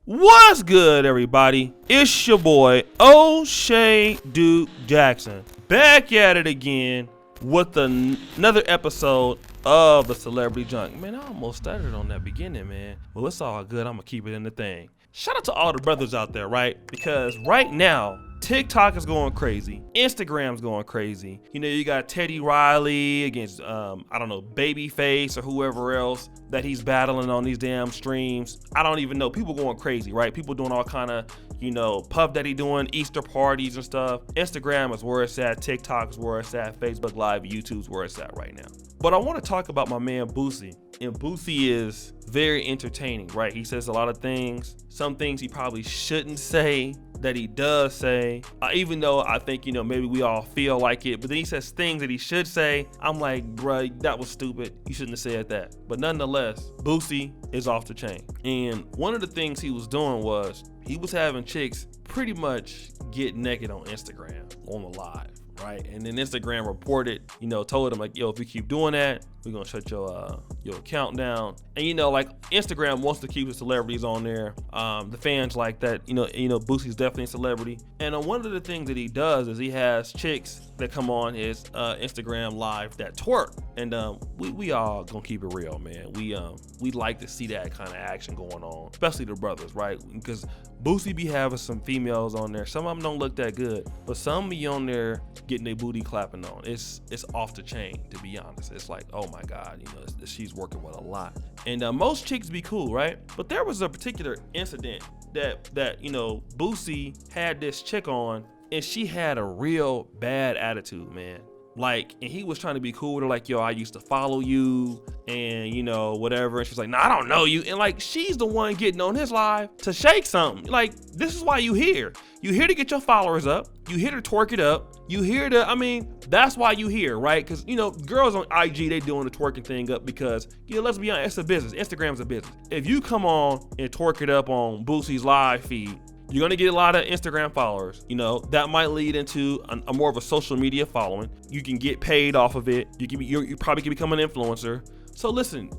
What's good, everybody? It's your boy O'Shea Duke Jackson, back at it again with another episode of the Celebrity Junk. Man, I almost started on that beginning, man. Well, it's all good. I'm gonna keep it in the thing. Shout out to all the brothers out there, right? Because right now, TikTok is going crazy. Instagram's going crazy. You know, you got Teddy Riley against, Babyface or whoever else that he's battling on these damn streams. I don't even know. People going crazy, right? People doing all kind of, Puff Daddy doing Easter parties and stuff. Instagram is where it's at. TikTok is where it's at. Facebook Live, YouTube's where it's at right now. But I want to talk about my man Boosie. And Boosie is very entertaining, right? He says a lot of things. Some things he probably shouldn't say that he does say, even though I think, maybe we all feel like it, but then he says things that he should say. I'm like, bruh, that was stupid. You shouldn't have said that. But nonetheless, Boosie is off the chain. And one of the things he was doing was he was having chicks pretty much get naked on Instagram on the live, right? And then Instagram reported, told him like, yo, if you keep doing that, we're gonna shut your account down. And Instagram wants to keep the celebrities on there. The fans like that. Boosie's definitely a celebrity. And one of the things that he does is he has chicks that come on his Instagram live that twerk. And we all gonna keep it real, man. We like to see that kind of action going on, especially the brothers, right? Because Boosie be having some females on there. Some of them don't look that good, but some be on there getting their booty clapping on. It's off the chain, to be honest. It's like, oh my God, she's working with a lot. And most chicks be cool, right? But there was a particular incident that Boosie had this chick on, and she had a real bad attitude, man. And he was trying to be cool with her, like, yo, I used to follow you, and whatever. And she's like, nah, I don't know you. And she's the one getting on his live to shake something. This is why you here. You here to get your followers up. You here to twerk it up. You here to, that's why you here, right? Because, girls on IG, they doing the twerking thing up because, let's be honest, it's a business. Instagram's a business. If you come on and twerk it up on Boosie's live feed, you're gonna get a lot of Instagram followers. That might lead into a more of a social media following. You can get paid off of it. You probably can become an influencer. So listen,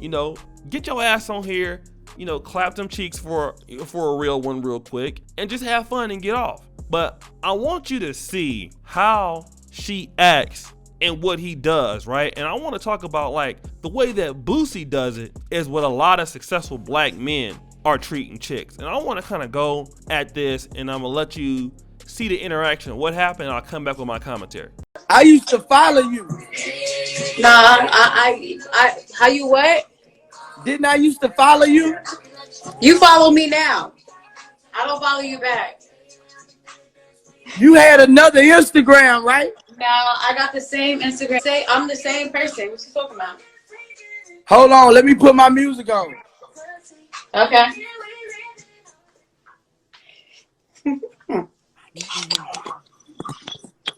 get your ass on here. Clap them cheeks for a real one real quick, and just have fun and get off. But I want you to see how she acts and what he does, right? And I want to talk about the way that Boosie does it is what a lot of successful black men are treating chicks. And I want to kind of go at this, and I'm gonna let you see the interaction. What happened? I'll come back with my commentary. I used to follow you. Nah, I how you what? Didn't I used to follow you? You follow me now. I don't follow you back. You had another Instagram, right? No, I got the same Instagram. I'm the same person. What you talking about? Hold on, let me put my music on. Okay.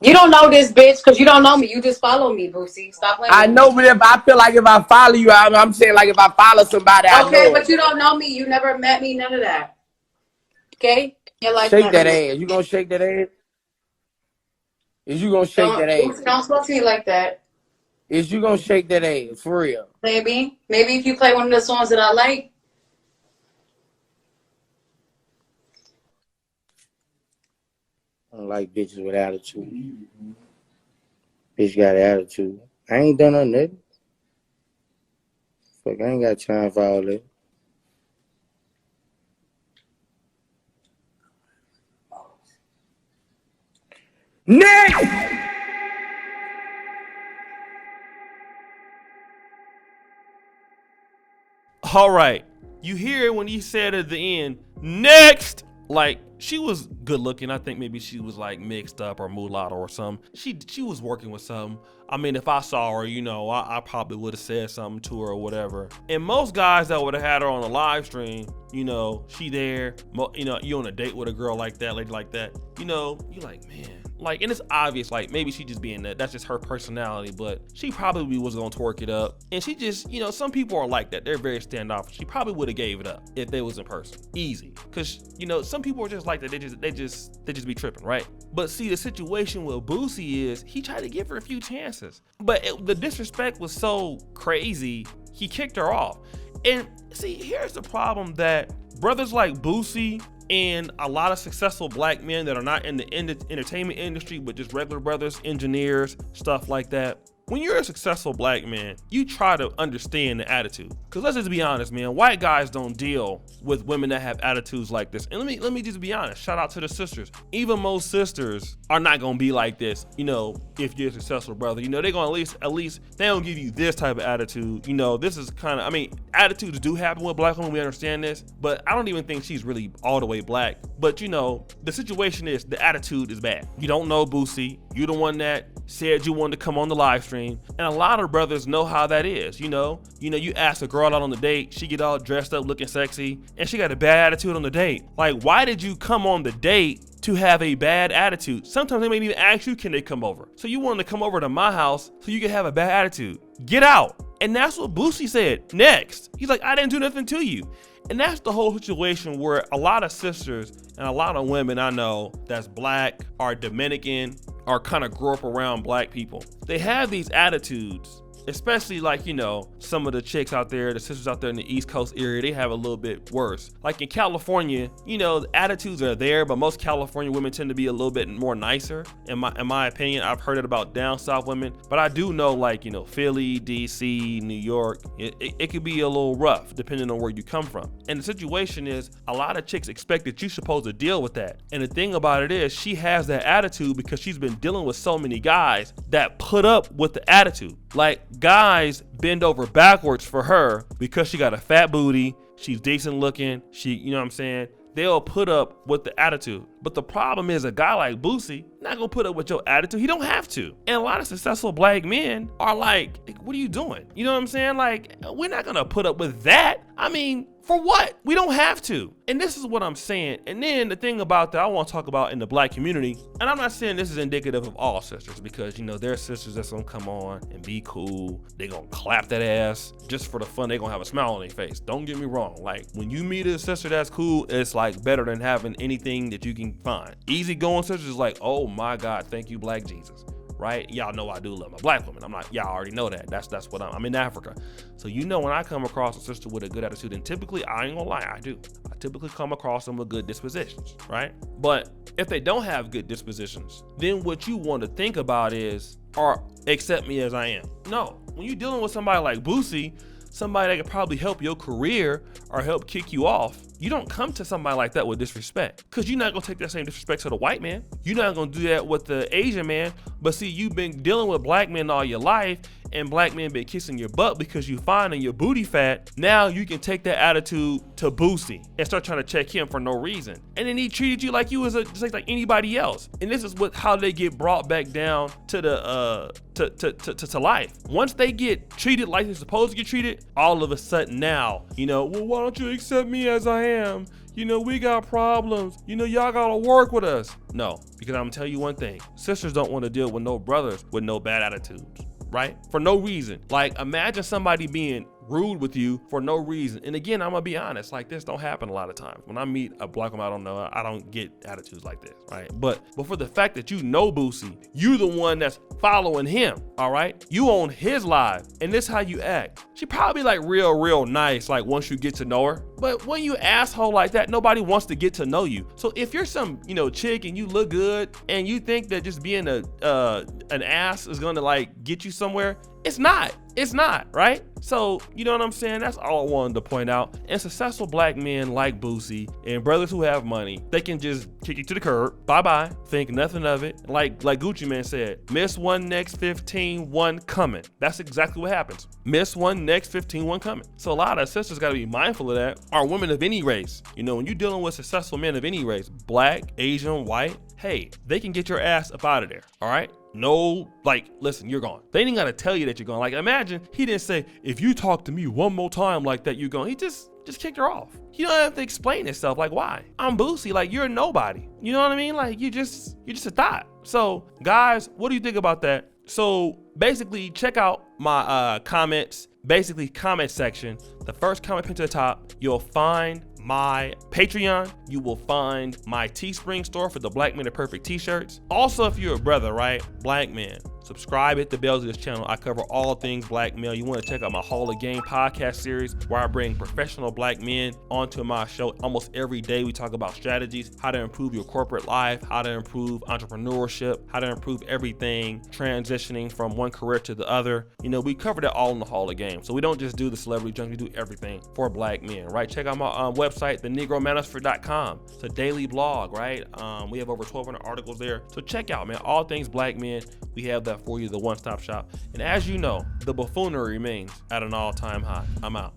You don't know this bitch because you don't know me. You just follow me, Boosie. Stop playing. I know, but if I feel like if I follow you, I'm saying if I follow somebody, I know. Okay, but you don't know me. You never met me. None of that. Okay? Your life shake that ass. You gonna shake that ass? Is you gonna shake that ass? Don't talk to me like that. Is you gonna shake that ass for real? Maybe if you play one of the songs that I like. I don't like bitches with attitude. Bitch got attitude. I ain't done nothing. Fuck, I ain't got time for all that. Next! All right, you hear when he said at the end, next. She was good looking. I think maybe she was mixed up or mulatto or something. She was working with something. If I saw her, I probably would have said something to her or whatever. And most guys that would have had her on a live stream, she there, you on a date with a girl like that, lady like that, you like, man. And it's obvious, maybe she just being that's just her personality, but she probably was gonna twerk it up. And she just, some people are like that. They're very standoffish. She probably would have gave it up if they was in person. Easy. Cause, some people are just like that. They just be tripping, right? But see, the situation with Boosie is he tried to give her a few chances, but the disrespect was so crazy, he kicked her off. And see, here's the problem that brothers like Boosie and a lot of successful black men that are not in the entertainment industry, but just regular brothers, engineers, stuff like that. When you're a successful black man, you try to understand the attitude. Cause let's just be honest, man, white guys don't deal with women that have attitudes like this. And let me just be honest, shout out to the sisters. Even most sisters are not gonna be like this, you know, if you're a successful brother. You know, they're gonna at least they don't give you this type of attitude. You know, this is kind of, I mean, attitudes do happen with black women, we understand this, but I don't even think she's really all the way black. But you know, the situation is the attitude is bad. You don't know Boosie, you're the one that said you wanted to come on the live stream. And a lot of brothers know how that is, you know, you ask a girl out on the date, she get all dressed up looking sexy, and she got a bad attitude on the date. Like, why did you come on the date to have a bad attitude? Sometimes they may even ask you, can they come over? So you wanted to come over to my house so you can have a bad attitude. Get out. And that's what Boosie said next. He's like, I didn't do nothing to you. And that's the whole situation where a lot of sisters and a lot of women I know that's black or Dominican or kind of grew up around black people, they have these attitudes, especially like, you know, some of the chicks out there, the sisters out there in the East Coast area, they have a little bit worse. Like in California, you know, the attitudes are there, but most California women tend to be a little bit more nicer. In my opinion, I've heard it about down south women, but I do know, like, you know, Philly, DC, New York, it could be a little rough depending on where you come from. And the situation is a lot of chicks expect that you're supposed to deal with that. And the thing about it is she has that attitude because she's been dealing with so many guys that put up with the attitude. Like, guys bend over backwards for her because she got a fat booty, she's decent looking, you know what I'm saying? They'll put up with the attitude. But the problem is a guy like Boosie not gonna put up with your attitude. He don't have to. And a lot of successful black men are like, what are you doing? You know what I'm saying? Like, we're not gonna put up with that. I mean, for what? We don't have to. And this is what I'm saying. And then the thing about that I want to talk about in the black community, and I'm not saying this is indicative of all sisters, because, you know, there are sisters that's gonna come on and be cool. They gonna clap that ass just for the fun. They gonna have a smile on their face. Don't get me wrong. Like, when you meet a sister that's cool, it's like better than having anything that you can find. Easygoing sisters is like, oh my God, thank you, Black Jesus. Right? Y'all know I do love my black women. I'm not, y'all already know that. That's what I'm in Africa. So, you know, when I come across a sister with a good attitude, and typically, I ain't gonna lie, I do. I typically come across them with good dispositions, right? But if they don't have good dispositions, then what you want to think about is, or accept me as I am. No, when you're dealing with somebody like Boosie, somebody that could probably help your career or help kick you off, you don't come to somebody like that with disrespect, because you're not gonna take that same disrespect to the white man. You're not gonna do that with the Asian man. But see, you've been dealing with black men all your life, and black men been kissing your butt because you fine and your booty fat. Now you can take that attitude to Boosie and start trying to check him for no reason. And then he treated you like you was just like anybody else. And this is how they get brought back down to the to life. Once they get treated like they're supposed to get treated, all of a sudden now, you know, well, why don't you accept me as I am? You know, we got problems. You know, y'all gotta work with us. No, because I'm gonna tell you one thing. Sisters don't want to deal with no brothers with no bad attitudes, right? For no reason. Like, imagine somebody being rude with you for no reason. And again, I'm gonna be honest, like, this don't happen a lot of times. When I meet a black woman I don't know, I don't get attitudes like this, right? But for the fact that you know Boosie, you the one that's following him, all right? You on his live, and this how you act. She probably like real nice, like, once you get to know her. But when you asshole like that, nobody wants to get to know you. So if you're some, you know, chick and you look good and you think that just being an ass is gonna like get you somewhere, it's not, right? So, you know what I'm saying? That's all I wanted to point out. And successful black men like Boosie and brothers who have money, they can just kick you to the curb. Bye-bye. Think nothing of it. Like Gucci Mane said, miss one, next 15, one coming. That's exactly what happens. Miss one, next 15, one coming. So a lot of sisters got to be mindful of that. Are women of any race. You know, when you're dealing with successful men of any race, black, Asian, white, hey, they can get your ass up out of there, all right? No, like, listen, you're gone. They didn't gotta tell you that you're gone. Like, imagine he didn't say, if you talk to me one more time like that, you're gone. He just kicked her off. You don't have to explain yourself. Like, why? I'm Boosie. Like, you're a nobody. You know what I mean? Like, you're just a thought. So, guys, what do you think about that? So, basically, check out my comments. Basically, comment section. The first comment pinned to the top, you'll find my Patreon. You will find my Teespring store for the Black Men Are Perfect t-shirts. Also, if you're a brother, right? Black man, Subscribe, hit the bell to this channel. I cover all things black male. You want to check out my Hall of Game podcast series where I bring professional black men onto my show almost every day. We talk about strategies, how to improve your corporate life, how to improve entrepreneurship, how to improve everything, transitioning from one career to the other. You know, we cover that all in the Hall of Game. So we don't just do the Celebrity Junk, we do everything for black men, right? Check out my website, thenegromanosphere.com. It's a daily blog, right? We have over 1,200 articles there. So check out, man, all things black men. We have that for you, the one-stop shop. And as you know, the buffoonery remains at an all-time high. I'm out.